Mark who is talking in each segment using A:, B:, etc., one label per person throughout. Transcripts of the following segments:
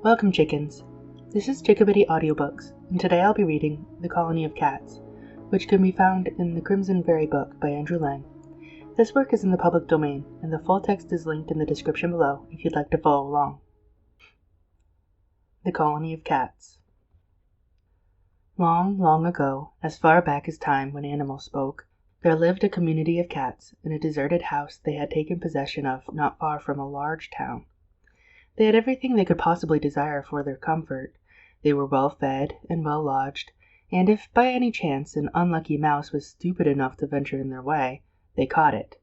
A: Welcome, chickens. This is Chickabiddy Audiobooks, and today I'll be reading The Colony of Cats, which can be found in the Crimson Fairy book by Andrew Lang. This work is in the public domain, and the full text is linked in the description below if you'd like to follow along. The Colony of Cats. Long, long ago, as far back as time when animals spoke, there lived a community of cats in a deserted house they had taken possession of not far from a large town. They had everything they could possibly desire for their comfort. They were well fed and well lodged, and if by any chance an unlucky mouse was stupid enough to venture in their way, they caught it,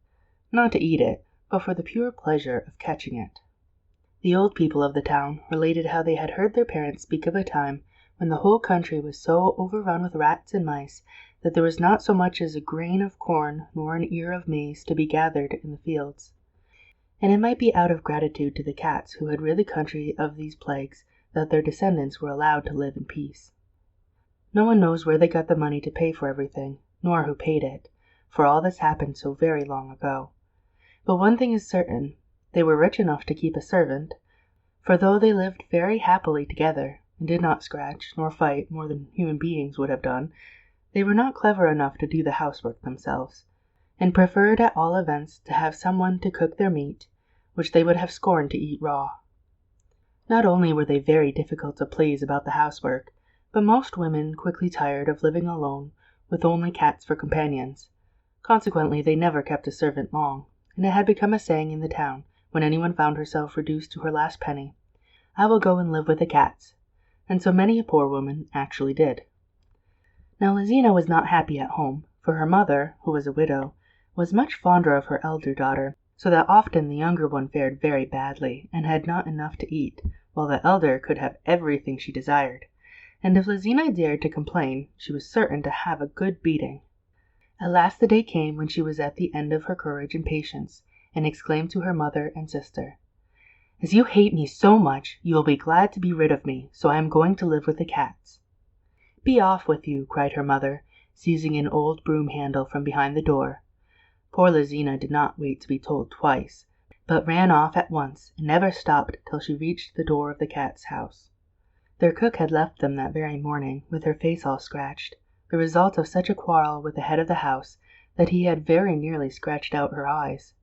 A: not to eat it, but for the pure pleasure of catching it. The old people of the town related how they had heard their parents speak of a time when the whole country was so overrun with rats and mice that there was not so much as a grain of corn nor an ear of maize to be gathered in the fields. And it might be out of gratitude to the cats who had rid the country of these plagues that their descendants were allowed to live in peace. No one knows where they got the money to pay for everything, nor who paid it, for all this happened so very long ago. But one thing is certain, they were rich enough to keep a servant, for though they lived very happily together, and did not scratch nor fight more than human beings would have done, they were not clever enough to do the housework themselves, and preferred at all events to have someone to cook their meat, which they would have scorned to eat raw. Not only were they very difficult to please about the housework, but most women quickly tired of living alone with only cats for companions. Consequently, they never kept a servant long, and it had become a saying in the town, when anyone found herself reduced to her last penny, "I will go and live with the cats," and so many a poor woman actually did. Now Lizina was not happy at home, for her mother, who was a widow, was much fonder of her elder daughter, so that often the younger one fared very badly, and had not enough to eat, while the elder could have everything she desired, and if Lizina dared to complain, she was certain to have a good beating. At last the day came when she was at the end of her courage and patience, and exclaimed to her mother and sister, "As you hate me so much, you will be glad to be rid of me, so I am going to live with the cats." "Be off with you," cried her mother, seizing an old broom handle from behind the door. Poor Lizina did not wait to be told twice, but ran off at once, and never stopped till she reached the door of the cat's house. Their cook had left them that very morning, with her face all scratched, the result of such a quarrel with the head of the house that he had very nearly scratched out her eyes.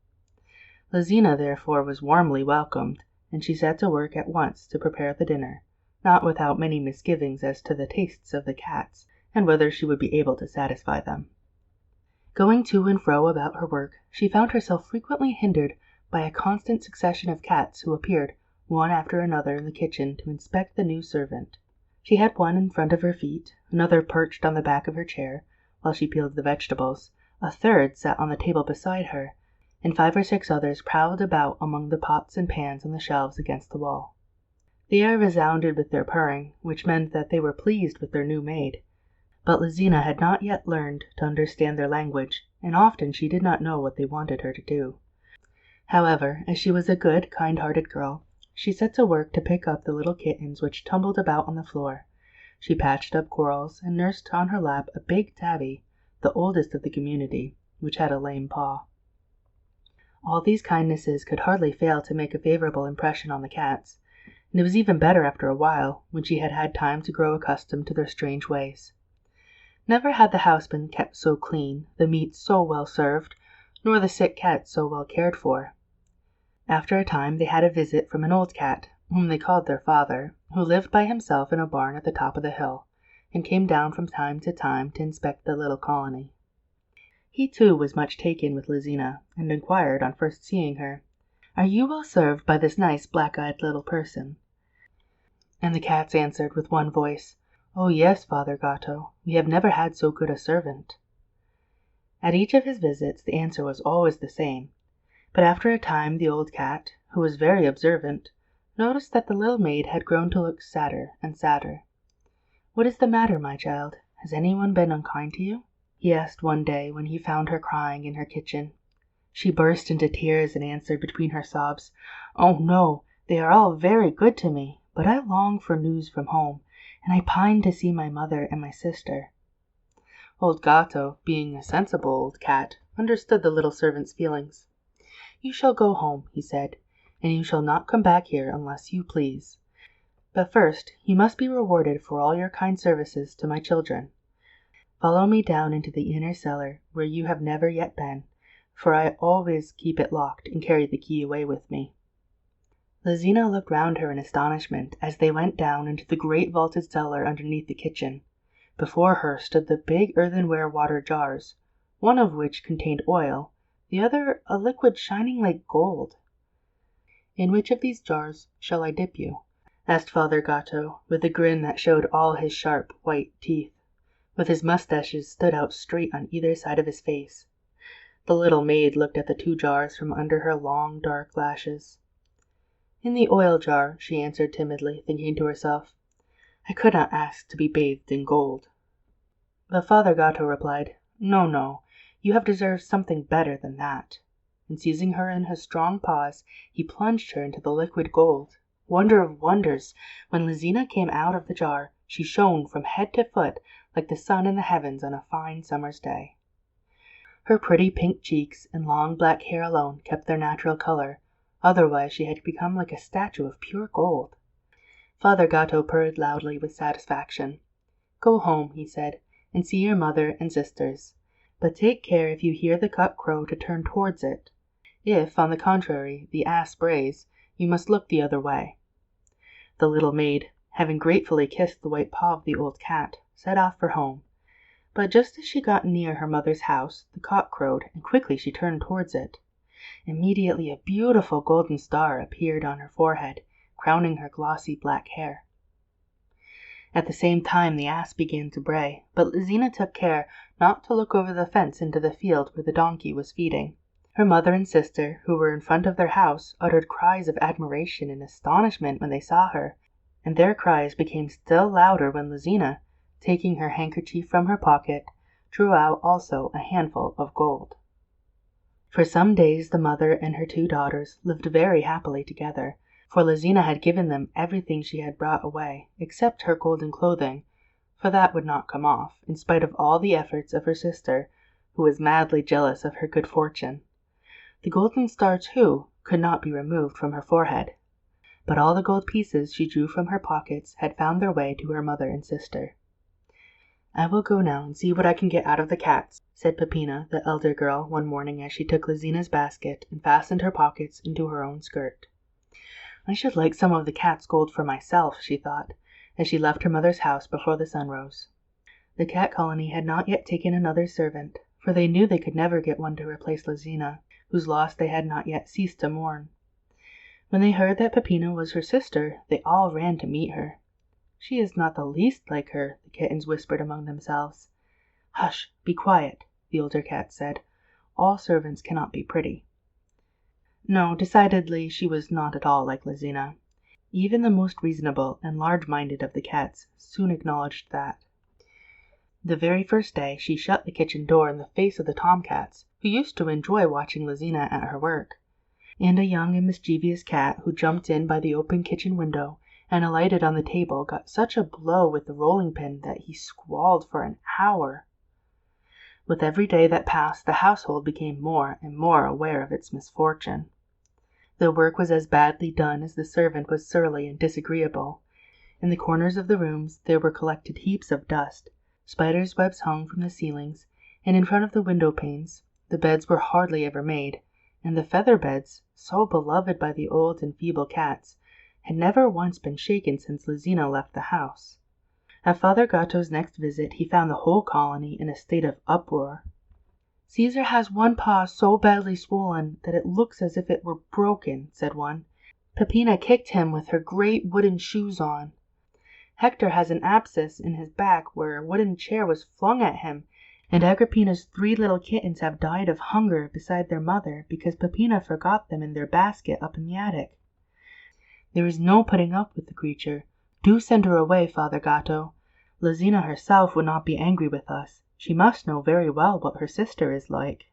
A: Lizina therefore was warmly welcomed, and she set to work at once to prepare the dinner, not without many misgivings as to the tastes of the cats, and whether she would be able to satisfy them. Going to and fro about her work, she found herself frequently hindered by a constant succession of cats who appeared, one after another, in the kitchen to inspect the new servant. She had one in front of her feet, another perched on the back of her chair, while she peeled the vegetables, a third sat on the table beside her, and 5 or 6 others prowled about among the pots and pans on the shelves against the wall. The air resounded with their purring, which meant that they were pleased with their new maid. But Lizina had not yet learned to understand their language, and often she did not know what they wanted her to do. However, as she was a good, kind-hearted girl, she set to work to pick up the little kittens which tumbled about on the floor. She patched up quarrels, and nursed on her lap a big tabby, the oldest of the community, which had a lame paw. All these kindnesses could hardly fail to make a favorable impression on the cats, and it was even better after a while, when she had had time to grow accustomed to their strange ways. Never had the house been kept so clean, the meat so well served, nor the sick cat so well cared for. After a time they had a visit from an old cat, whom they called their father, who lived by himself in a barn at the top of the hill, and came down from time to inspect the little colony. He too was much taken with Lizina, and inquired, on first seeing her, "Are you well served by this nice black-eyed little person?" And the cats answered with one voice, "Oh yes, Father Gatto, we have never had so good a servant." At each of his visits the answer was always the same, but after a time the old cat, who was very observant, noticed that the little maid had grown to look sadder and sadder. "What is the matter, my child? Has anyone been unkind to you?" he asked one day when he found her crying in her kitchen. She burst into tears and answered between her sobs, "Oh no, they are all very good to me, but I long for news from home, and I pine to see my mother and my sister." Old Gatto, being a sensible old cat, understood the little servant's feelings. "You shall go home," he said, "and you shall not come back here unless you please. But first you must be rewarded for all your kind services to my children. Follow me down into the inner cellar, where you have never yet been, for I always keep it locked and carry the key away with me." Lizina looked round her in astonishment as they went down into the great vaulted cellar underneath the kitchen. Before her stood the big earthenware water jars, one of which contained oil, the other a liquid shining like gold. "In which of these jars shall I dip you?" asked Father Gatto, with a grin that showed all his sharp, white teeth, with his mustaches stood out straight on either side of his face. The little maid looked at the 2 jars from under her long, dark lashes. "In the oil jar," she answered timidly, thinking to herself, "I could not ask to be bathed in gold." But Father Gatto replied, "No, no, you have deserved something better than that." And seizing her in his strong paws, he plunged her into the liquid gold. Wonder of wonders! When Lizina came out of the jar, she shone from head to foot like the sun in the heavens on a fine summer's day. Her pretty pink cheeks and long black hair alone kept their natural color, otherwise she had become like a statue of pure gold. Father Gatto purred loudly with satisfaction. "Go home," he said, "and see your mother and sisters. But take care if you hear the cock crow to turn towards it. If, on the contrary, the ass brays, you must look the other way." The little maid, having gratefully kissed the white paw of the old cat, set off for home. But just as she got near her mother's house, the cock crowed, and quickly she turned towards it. Immediately a beautiful golden star appeared on her forehead, crowning her glossy black hair. At the same time the ass began to bray, but Lizina took care not to look over the fence into the field where the donkey was feeding. Her mother and sister, who were in front of their house, uttered cries of admiration and astonishment when they saw her, and their cries became still louder when Lizina, taking her handkerchief from her pocket, drew out also a handful of gold. For some days the mother and her 2 daughters lived very happily together, for Lizina had given them everything she had brought away, except her golden clothing, for that would not come off, in spite of all the efforts of her sister, who was madly jealous of her good fortune. The golden star, too, could not be removed from her forehead, but all the gold pieces she drew from her pockets had found their way to her mother and sister. "I will go now and see what I can get out of the cats," said Peppina, the elder girl, one morning as she took Lizina's basket and fastened her pockets into her own skirt. "I should like some of the cat's gold for myself," she thought, as she left her mother's house before the sun rose. The cat colony had not yet taken another servant, for they knew they could never get one to replace Lizina, whose loss they had not yet ceased to mourn. When they heard that Peppina was her sister, they all ran to meet her. "She is not the least like her," the kittens whispered among themselves. "Hush, be quiet," the older cat said. "All servants cannot be pretty." No, decidedly she was not at all like Lizina. Even the most reasonable and large-minded of the cats soon acknowledged that. The very first day she shut the kitchen door in the face of the tomcats, who used to enjoy watching Lizina at her work. And a young and mischievous cat who jumped in by the open kitchen window and alighted on the table got such a blow with the rolling pin that he squalled for an hour. With every day that passed the household became more and more aware of its misfortune. The work was as badly done as the servant was surly and disagreeable. In the corners of the rooms there were collected heaps of dust, spiders' webs hung from the ceilings, and in front of the window panes the beds were hardly ever made, and the feather beds, so beloved by the old and feeble cats, had never once been shaken since Lizina left the house. At Father Gatto's next visit he found the whole colony in a state of uproar. "Caesar has one paw so badly swollen that it looks as if it were broken," said one. "Peppina kicked him with her great wooden shoes on. Hector has an abscess in his back where a wooden chair was flung at him, and Agrippina's 3 little kittens have died of hunger beside their mother because Peppina forgot them in their basket up in the attic. There is no putting up with the creature. Do send her away, Father Gatto. Lizina herself would not be angry with us. She must know very well what her sister is like."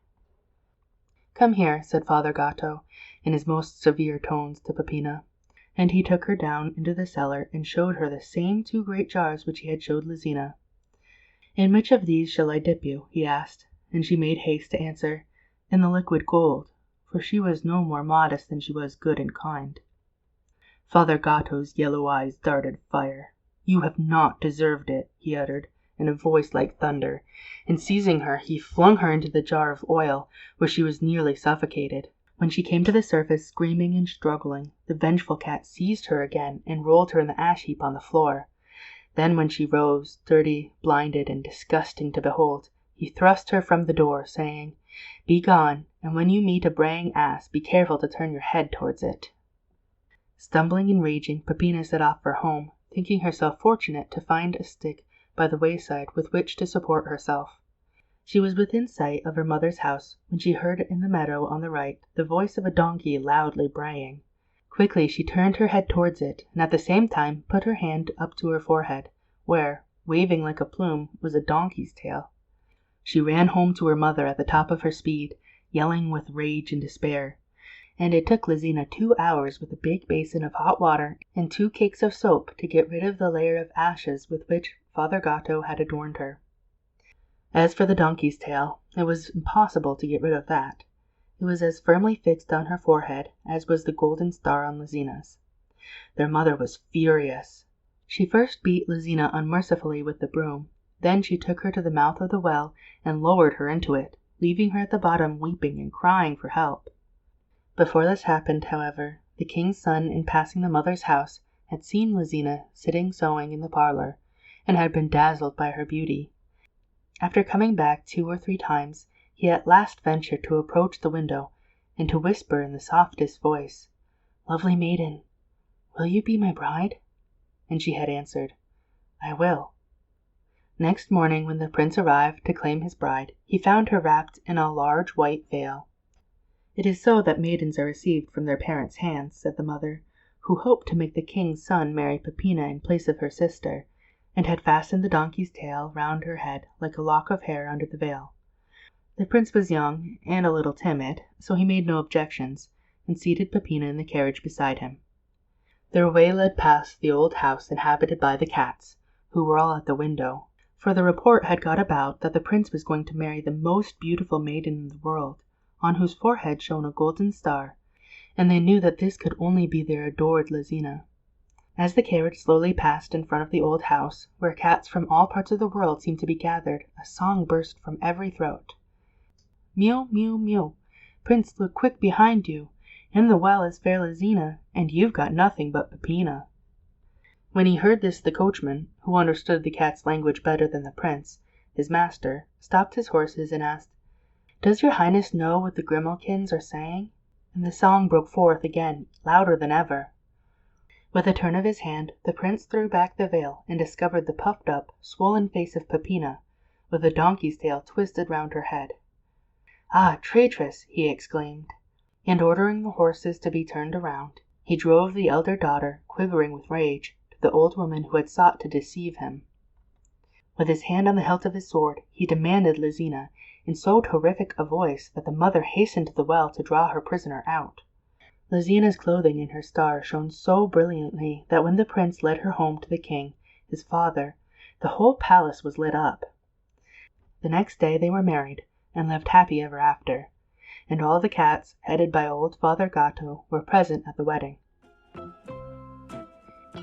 A: "Come here," said Father Gatto, in his most severe tones to Peppina, and he took her down into the cellar and showed her the same 2 great jars which he had showed Lizina. "In which of these shall I dip you?" he asked, and she made haste to answer, "In the liquid gold," for she was no more modest than she was good and kind. Father Gatto's yellow eyes darted fire. "You have not deserved it," he uttered, in a voice like thunder, and seizing her, he flung her into the jar of oil, where she was nearly suffocated. When she came to the surface, screaming and struggling, the vengeful cat seized her again and rolled her in the ash heap on the floor. Then when she rose, dirty, blinded, and disgusting to behold, he thrust her from the door, saying, "Be gone, and when you meet a braying ass, be careful to turn your head towards it." Stumbling and raging, Peppina set off for home, thinking herself fortunate to find a stick by the wayside with which to support herself. She was within sight of her mother's house when she heard in the meadow on the right the voice of a donkey loudly braying. Quickly she turned her head towards it, and at the same time put her hand up to her forehead, where, waving like a plume, was a donkey's tail. She ran home to her mother at the top of her speed, yelling with rage and despair. And it took Lizina 2 hours with a big basin of hot water and 2 cakes of soap to get rid of the layer of ashes with which Father Gatto had adorned her. As for the donkey's tail, it was impossible to get rid of that. It was as firmly fixed on her forehead as was the golden star on Lizina's. Their mother was furious. She first beat Lizina unmercifully with the broom. Then she took her to the mouth of the well and lowered her into it, leaving her at the bottom weeping and crying for help. Before this happened, however, the king's son, in passing the mother's house, had seen Lizina sitting sewing in the parlor, and had been dazzled by her beauty. After coming back 2 or 3 times, he at last ventured to approach the window, and to whisper in the softest voice, "Lovely maiden, will you be my bride?" And she had answered, "I will." Next morning, when the prince arrived to claim his bride, he found her wrapped in a large white veil. "It is so that maidens are received from their parents' hands," said the mother, who hoped to make the king's son marry Peppina in place of her sister, and had fastened the donkey's tail round her head like a lock of hair under the veil. The prince was young and a little timid, so he made no objections, and seated Peppina in the carriage beside him. Their way led past the old house inhabited by the cats, who were all at the window, for the report had got about that the prince was going to marry the most beautiful maiden in the world, on whose forehead shone a golden star, and they knew that this could only be their adored Lizina. As the carriage slowly passed in front of the old house, where cats from all parts of the world seemed to be gathered, a song burst from every throat. "Mew, mew, mew! Prince, look quick behind you! In the well is fair Lizina, and you've got nothing but Peppina." When he heard this, the coachman, who understood the cat's language better than the prince, his master, stopped his horses and asked, "Does your highness know what the grimalkins are saying?" And the song broke forth again, louder than ever. With a turn of his hand, the prince threw back the veil and discovered the puffed up, swollen face of Peppina, with a donkey's tail twisted round her head. "Ah, traitress!" he exclaimed, and ordering the horses to be turned around, he drove the elder daughter, quivering with rage, to the old woman who had sought to deceive him. With his hand on the hilt of his sword, he demanded Lizina, in so terrific a voice that the mother hastened to the well to draw her prisoner out. Lizina's clothing and her star shone so brilliantly that when the prince led her home to the king, his father, the whole palace was lit up. The next day they were married, and lived happy ever after, and all the cats, headed by old Father Gatto, were present at the wedding.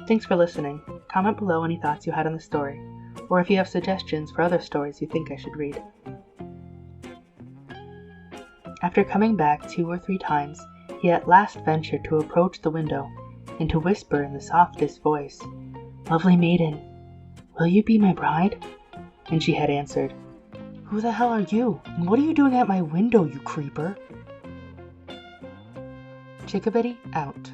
A: Thanks for listening. Comment below any thoughts you had on the story, or if you have suggestions for other stories you think I should read. After coming back 2 or 3 times, he at last ventured to approach the window, and to whisper in the softest voice, "Lovely maiden, will you be my bride?" And she had answered, "Who the hell are you? And what are you doing at my window, you creeper?" Chickabiddy out.